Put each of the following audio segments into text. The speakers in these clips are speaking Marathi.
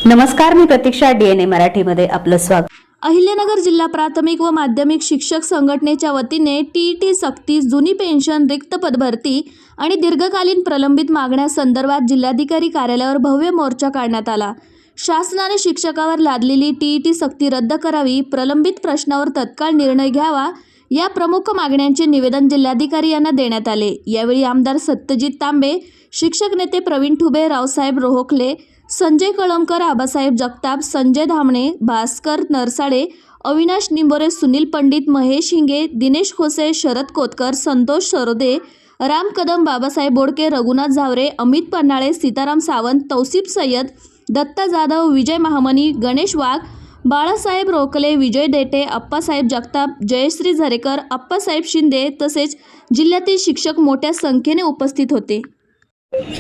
नमस्कार, मी प्रतीक्षा, DNA मराठीमध्ये आपलं स्वागत. अहिल्यानगर जिल्हा प्राथमिक व माध्यमिक शिक्षक संघटनेच्या वतीने टीईटी सक्ती, जुनी पेन्शन, रिक्त पदभरती आणि दीर्घकालीन प्रलंबित मागण्यासंदर्भात जिल्हाधिकारी कार्यालयावर भव्य मोर्चा काढण्यात आला. शासनाने शिक्षकावर लादलेली टीईटी सक्ती रद्द करावी, प्रलंबित प्रश्नावर तत्काळ निर्णय घ्यावा या प्रमुख मागण्यांचे निवेदन जिल्हाधिकारी यांना देण्यात आले. यावेळी आमदार सत्यजित तांबे, शिक्षक नेते प्रवीण ठुबे, रावसाहेब रोहोखले, संजय कळमकर, आबासाहेब जगताप, संजय धामणे, भास्कर नरसाडे, अविनाश निंबोरे, सुनील पंडित, महेश हिंगे, दिनेश खोसे, शरद कोतकर, संतोष सरोदे, राम कदम, बाबासाहेब बोडके, रघुनाथ झावरे, अमित पन्हाळे, सीताराम सावंत, तौसिफ सय्यद, दत्ता जाधव, विजय महामनी, गणेश वाघ, बाळासाहेब रोकले, विजय देटे, अप्पासाहेब जगताप, जयश्री झरेकर, अप्पासाहेब शिंदे तसेच जिल्ह्यातील शिक्षक मोठ्या संख्येने उपस्थित होते.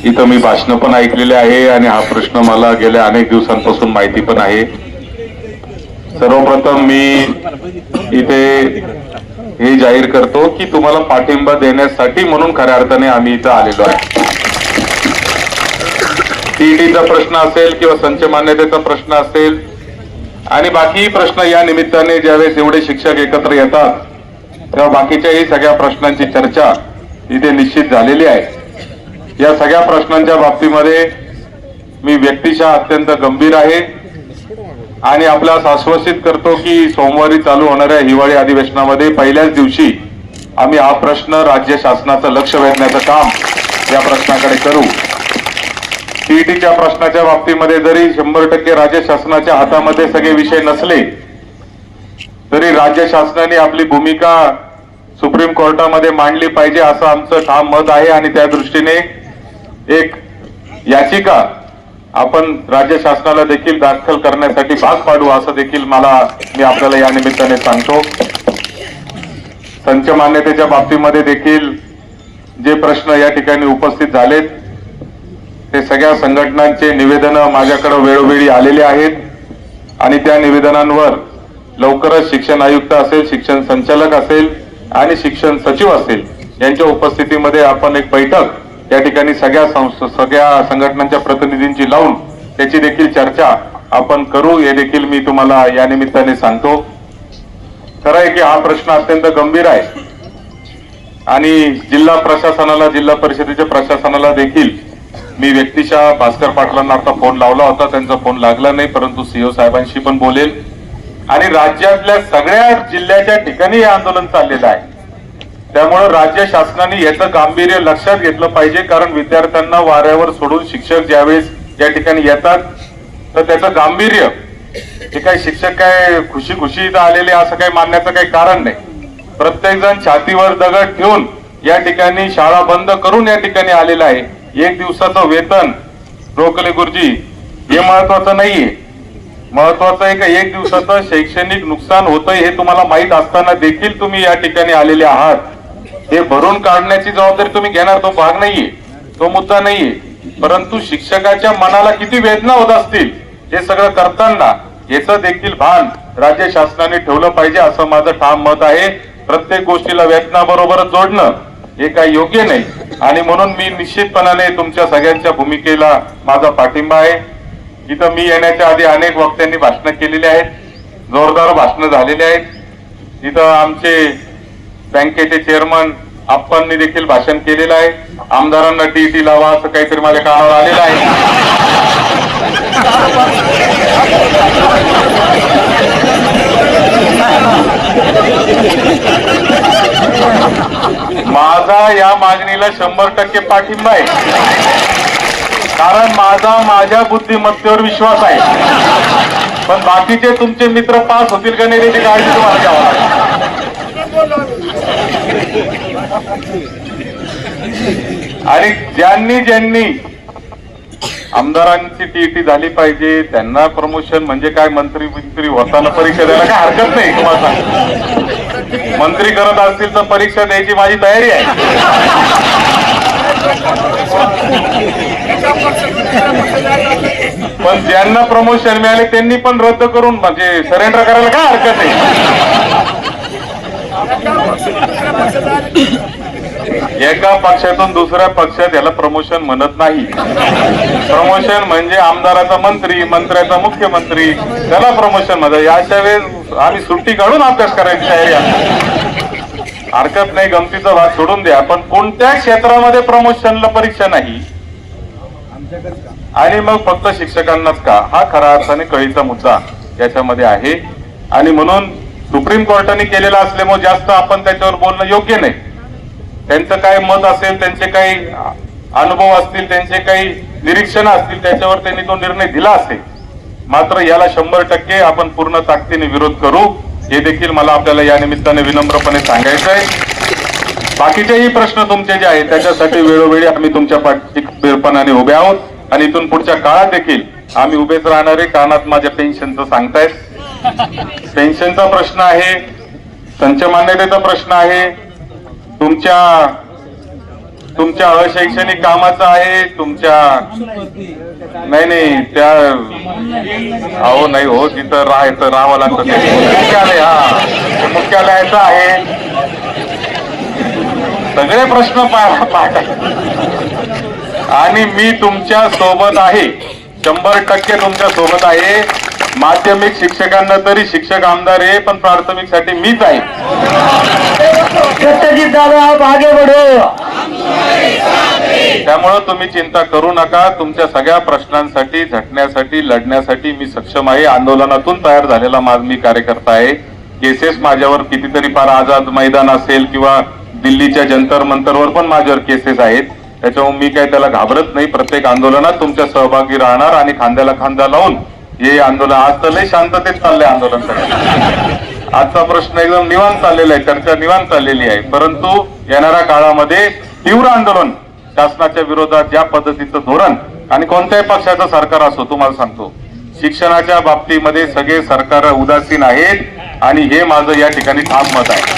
इथं मी भाषण पण ऐकलेले आहे आणि हा प्रश्न मला गेल्या अनेक दिवसांपासून माहिती पण आहे. सर्वप्रथम मी इथे हे जाहीर करतो की तुम्हाला पाठिंबा देण्यासाठी म्हणून खऱ्या अर्थाने आम्ही इथं आलेलो आहे. टीईटीचा प्रश्न असेल किंवा संच मान्यतेचा प्रश्न असेल आणि बाकी प्रश्न या निमित्ताने ज्यावेळेस एवढे शिक्षक एकत्र येतात तेव्हा बाकीच्याही सगळ्या प्रश्नांची चर्चा इथे निश्चित झालेली आहे. या सगळ्या प्रश्नांच्या बाबतीमध्ये मी व्यक्तिशः अत्यंत गंभीर आहे आणि आपल्यास आश्वासित करतो की सोमवारी चालू होणाऱ्या हिवाळी अधिवेशनामध्ये पहिल्याच दिवशी आम्ही हा प्रश्न राज्य शासनाचं लक्ष वेधण्याचं काम या प्रश्नाकडे करू. टीईटीच्या प्रश्नाच्या बाबतीमध्ये जरी 100% राज्य शासनाच्या हातामध्ये सगळे विषय नसले तरी राज्य शासनाने आपली भूमिका सुप्रीम कोर्टामध्ये मांडली पाहिजे असं आमचं ठाम मत आहे आणि त्या दृष्टीने एक याचिका आपण राज्य शासनाला देखील दाखल करण्यासाठी भाग पाडू असं देखील मी आपल्याला या निमित्ताने सांगतो. संच मान्यतेच्या बाबतीमध्ये देखील जे प्रश्न या ठिकाणी उपस्थित झालेत ते सगळ्या संघटनांचे निवेदनं माझ्याकडे वेळोवेळी आलेले आहेत आणि त्या निवेदनांवर लवकरच शिक्षण आयुक्त असेल, शिक्षण संचालक असेल आणि शिक्षण सचिव असेल यांच्या उपस्थितीमध्ये आपण एक बैठक या ठिकाणी सगळ्या संघटनांच्या प्रतिनिधींची लावून त्याची देखील चर्चा आपण करू हे देखील मी तुम्हाला या निमित्ताने सांगतो. खरं आहे की हा प्रश्न अत्यंत गंभीर आहे आणि जिल्हा प्रशासनाला, जिल्हा परिषदेच्या प्रशासनाला देखील मी व्यक्तिशः भास्कर पाटलांना आता फोन लावला होता, त्यांचा फोन लागला नाही, परंतु सीओ साहेबांशी पण बोलेल आणि राज्यातल्या सगळ्या जिल्ह्याच्या ठिकाणी हे आंदोलन चाललेलं आहे. त्यामुळे राज्य शासनाने याचं गांभीर्य लक्षात घेतलं पाहिजे, कारण विद्यार्थ्यांना वाऱ्यावर सोडून शिक्षक ज्यावेळेस या ठिकाणी येतात तर त्याचं गांभीर्य हे काही शिक्षक काय खुशी इथं आलेले असं काही मानण्याचं काही कारण नाही. प्रत्येक जण छातीवर दगड ठेवून या ठिकाणी शाळा बंद करून या ठिकाणी आलेला आहे. एक दिवसाचं वेतन रोकले गुरुजी हे महत्वाचं नाहीये. महत्वाचं आहे का एक दिवसाचं शैक्षणिक नुकसान होतंय हे तुम्हाला माहित असताना देखील तुम्ही या ठिकाणी आलेले आहात. हे भरून काढण्याची जबाबदारी तुम्ही घेणार, तो भाग नाहीये, तो मुद्दा नाहीये. परंतु शिक्षकाच्या मनाला किती वेदना होत असतील हे सगळं करताना याचं देखील भान राज्य शासनाने ठेवलं पाहिजे असं माझं ठाम मत आहे. प्रत्येक गोष्टीला वेतनाबरोबरच जोडणं हे काही योग्य नाही आणि म्हणून मी निश्चितपणाने तुमच्या सगळ्यांच्या भूमिकेला माझा पाठिंबा आहे. इथं मी येण्याच्या आधी अनेक वक्त्यांनी भाषणं केलेली आहेत, जोरदार भाषणं झालेली आहेत. इथं आमचे बँकेचे चेअरमन आप्पांनी देखील भाषण केलेलं आहे. आमदारांना टीईटी लावा असं काहीतरी माझ्या कानावर आलेलं आहे. माझा या मागणीला 100% पाठिंबा आहे, कारण माझ्या बुद्धिमत्तेवर विश्वास आहे. पण बाकीचे तुमचे मित्र पास होतील का नाही याची काळजी तुम्हाला घ्यावी लागेल. आणि ज्यांनी आमदारांची टीईटी झाली पाहिजे त्यांना प्रमोशन म्हणजे काय, मंत्री होताना परीक्षा द्यायला काय हरकत नाही. तुम्हाला मंत्री करत असतील तर परीक्षा द्यायची माझी तयारी आहे. पण ज्यांना प्रमोशन मिळाले त्यांनी पण रद्द करून म्हणजे सरेंडर करायला काय हरकत नाही. एका पक्षातून दुसऱ्या पक्षात याला प्रमोशन म्हणत नाही. प्रमोशन म्हणजे आमदाराचा मंत्री, मंत्र्याचा मुख्यमंत्री, त्याला प्रमोशन म्हणतात. याच्या वेळेस आम्ही सुट्टी काढून अभ्यास करायची तयारी आहे. हरकत नाही, गमतीचा भाग सोडून द्या. पण कोणत्या क्षेत्रामध्ये प्रमोशनला परीक्षा नाही आणि मग फक्त शिक्षकांनाच का, हा खरा अर्थाने कळीचा मुद्दा याच्यामध्ये आहे. आणि म्हणून सुप्रीम कोर्टाने केलेला असल्यामुळे जास्त आपण त्याच्यावर बोलणं योग्य नाही. त्यांचं काय मत असेल, त्यांचे काही अनुभव असतील, त्यांचे काही निरीक्षण असतील, त्याच्यावर त्यांनी तो निर्णय दिला असेल. मात्र याला 100% आपण पूर्ण ताकदीने विरोध करू, हे देखील मला आपल्याला या निमित्ताने विनम्रपणे सांगायचं आहे. बाकीचेही प्रश्न तुमचे जे आहेत त्याच्यासाठी वेळोवेळी आम्ही तुमच्या पाठीपणाने उभे आहोत आणि इथून पुढच्या काळात देखील आम्ही उभेच राहणार आहे. कानात माझ्या पेन्शनचं सांगतायत, पेन्शनचा प्रश्न आहे, संच मान्यतेचा प्रश्न आहे, तुमच्या अशैक्षणिक कामाचं आहे, तुमच्या नाही त्या अहो नाही हो, तिथं राहावं लागतं, मुख्यालय, हा मुख्यालयाचं आहे. सगळे प्रश्न पाहत आणि मी तुमच्या सोबत आहे, 100% तुमच्या सोबत आहे. माध्यमिक शिक्षकांना तरी शिक्षक आमदार आहे, पण प्राथमिक साठी मीच आहे. सत्यजित दादा आप आगे बढ़ो. त्यामुळं तुम्ही चिंता करू नका. तुमच्या सगळ्या प्रश्नांसाठी झटण्यासाठी लढण्यासाठी मी सक्षम आहे. आंदोलनातून तयार झालेला मी कार्यकर्ता आहे. केसेस माझ्यावर कितीतरी, फार आझाद मैदान असेल किंवा दिल्लीच्या जंतर मंतरवर पण माझ्यावर केसेस आहेत. त्याच्यामुळे मी काही त्याला घाबरत नाही. प्रत्येक आंदोलनात तुमच्या सहभागी राहणार आणि खांद्याला खांदा लावून हे आंदोलन, आज तर लय शांततेत चाललंय आंदोलन सगळं. आजचा प्रश्न एकदम निवांत चाललेला आहे, चर्चा निवांत चाललेली आहे. परंतु येणाऱ्या काळामध्ये तीव्र आंदोलन, शासनाच्या विरोधात ज्या पद्धतीचं धोरण, आणि कोणत्याही पक्षाचं सरकार असो, तुम्हाला सांगतो शिक्षणाच्या बाबतीमध्ये सगळे सरकार उदासीन आहेत आणि हे माझं या ठिकाणी ठाम मत आहे.